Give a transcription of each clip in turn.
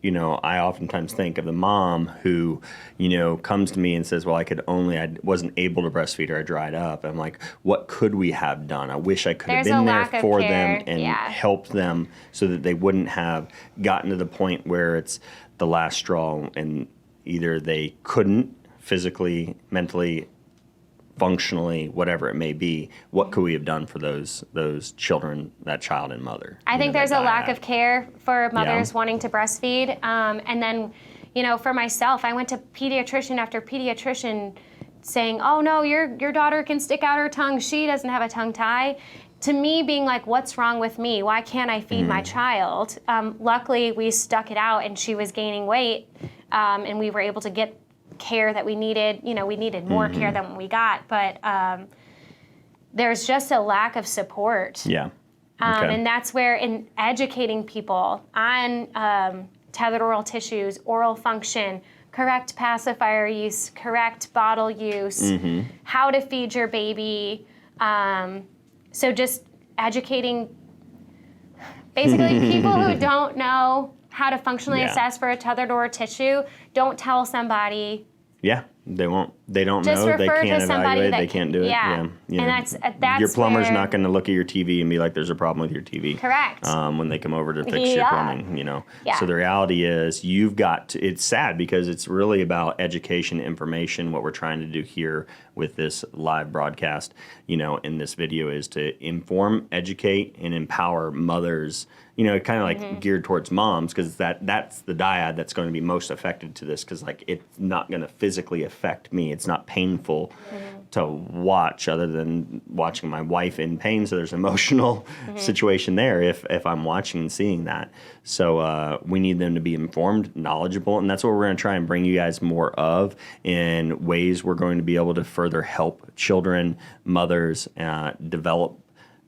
I oftentimes think of the mom who, comes to me and says, well, I wasn't able to breastfeed or I dried up. I'm like, what could we have done? I wish I could have been there for them and helped them so that they wouldn't have gotten to the point where it's the last straw and either they couldn't physically, mentally, functionally, whatever it may be. What could we have done for those children, that child and mother? I think there's a lack of care for mothers wanting to breastfeed. And then, for myself, I went to pediatrician after pediatrician saying, oh no, your daughter can stick out her tongue. She doesn't have a tongue tie. To me, being like, what's wrong with me? Why can't I feed my child? Luckily, we stuck it out and she was gaining weight and we were able to get care that we needed. We needed more care than we got, but there's just a lack of support. Yeah. Okay. And that's where in educating people on tethered oral tissues, oral function, correct pacifier use, correct bottle use, how to feed your baby. So just educating basically people who don't know how to functionally assess for a tethered oral tissue, don't tell somebody. Yeah, they won't. They don't just know. They refer can't to somebody evaluate. That they can't do it. Yeah, and that's your plumber's where, not going to look at your TV and be like, "There's a problem with your TV." Correct. When they come over to fix your plumbing, Yeah. So the reality is, you've got to. It's sad because it's really about education, information. What we're trying to do here with this live broadcast, in this video, is to inform, educate, and empower mothers. Kind of like geared towards moms, because that's the dyad that's going to be most affected to this, because it's not going to physically affect me. It's not painful to watch, other than watching my wife in pain. So there's an emotional situation there if I'm watching and seeing that. So we need them to be informed, knowledgeable, and that's what we're going to try and bring you guys more of in ways we're going to be able to further help children, mothers develop,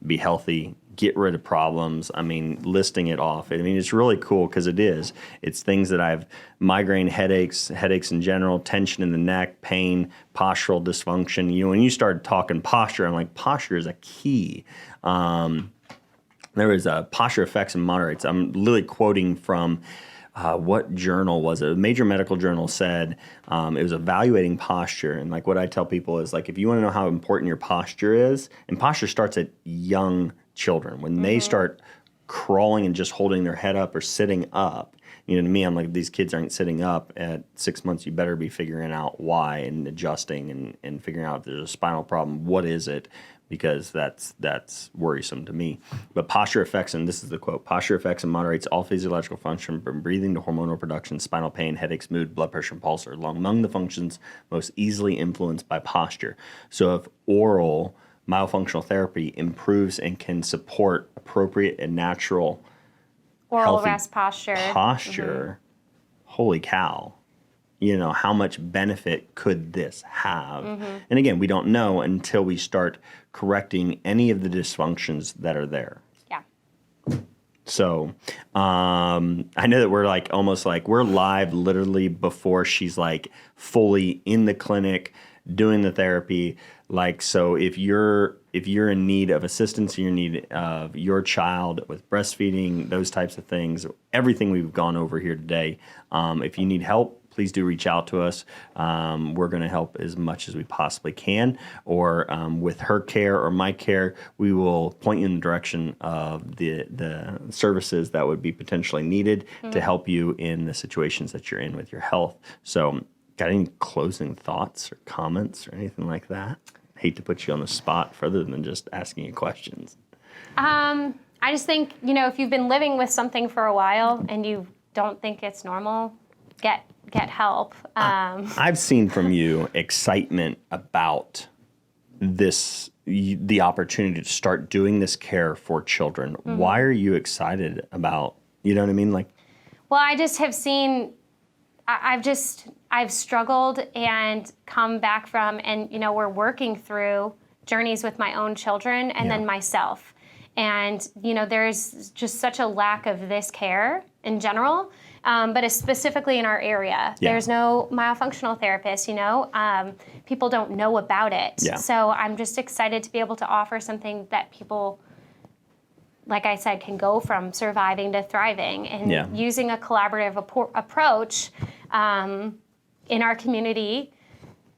be healthy, get rid of problems. I mean, listing it off. I mean, it's really cool because it's things that I've migraine, headaches in general, tension in the neck, pain, postural dysfunction. When you started talking posture, I'm like, posture is a key. There was posture effects and moderates. I'm literally quoting from what journal was it? A major medical journal said it was evaluating posture. And what I tell people is if you want to know how important your posture is, and posture starts at young children. When they start crawling and just holding their head up or sitting up, to me, I'm like, these kids aren't sitting up at 6 months. You better be figuring out why and adjusting and figuring out if there's a spinal problem. What is it? Because that's worrisome to me. But posture affects, and this is the quote, posture affects and moderates all physiological function from breathing to hormonal production, spinal pain, headaches, mood, blood pressure, and pulse are among the functions most easily influenced by posture. So if oral myofunctional therapy improves and can support appropriate and natural oral rest posture, holy cow. How much benefit could this have? And again, we don't know until we start correcting any of the dysfunctions that are there. Yeah. So I know that we're almost we're live literally before she's fully in the clinic doing the therapy. So if you're in need of assistance, you're in need of your child with breastfeeding, those types of things, everything we've gone over here today, if you need help, please do reach out to us. We're going to help as much as we possibly can, or with her care or my care, we will point you in the direction of the services that would be potentially needed to help you in the situations that you're in with your health. So, got any closing thoughts or comments or anything like that? Hate to put you on the spot further than just asking you questions. I just think, if you've been living with something for a while and you don't think it's normal, get help. I've seen from you excitement about the opportunity to start doing this care for children. Why are you excited about, you know what I mean? Well, I just have seen, I've struggled and come back from, and we're working through journeys with my own children and then myself. And, there's just such a lack of this care in general. But it's specifically in our area. Yeah. There's no myofunctional therapist, people don't know about it. Yeah. So I'm just excited to be able to offer something that people like I said, can go from surviving to thriving. And using a collaborative approach in our community,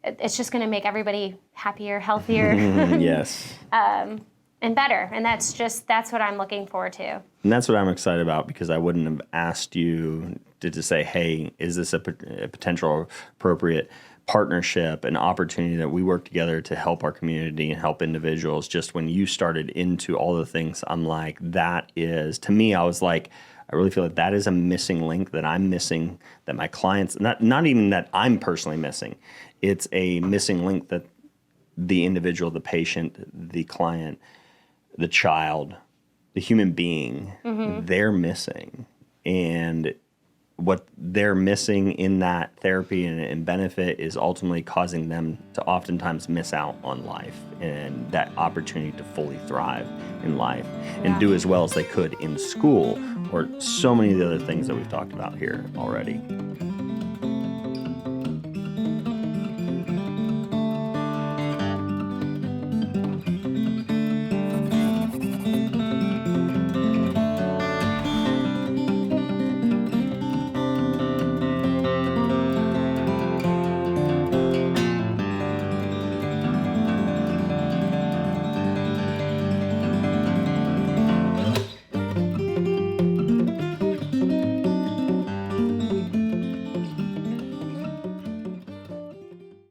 it's just going to make everybody happier, healthier, yes, and better. And that's what I'm looking forward to. And that's what I'm excited about, because I wouldn't have asked you to say, hey, is this a potential appropriate partnership, an opportunity that we work together to help our community and help individuals. Just when you started into all the things, I'm like, that is, to me, I was like, I really feel like that is a missing link that I'm missing, that my clients, not even that I'm personally missing. It's a missing link that the individual, the patient, the client, the child, the human being, they're missing. And what they're missing in that therapy and benefit is ultimately causing them to oftentimes miss out on life and that opportunity to fully thrive in life and do as well as they could in school, or so many of the other things that we've talked about here already.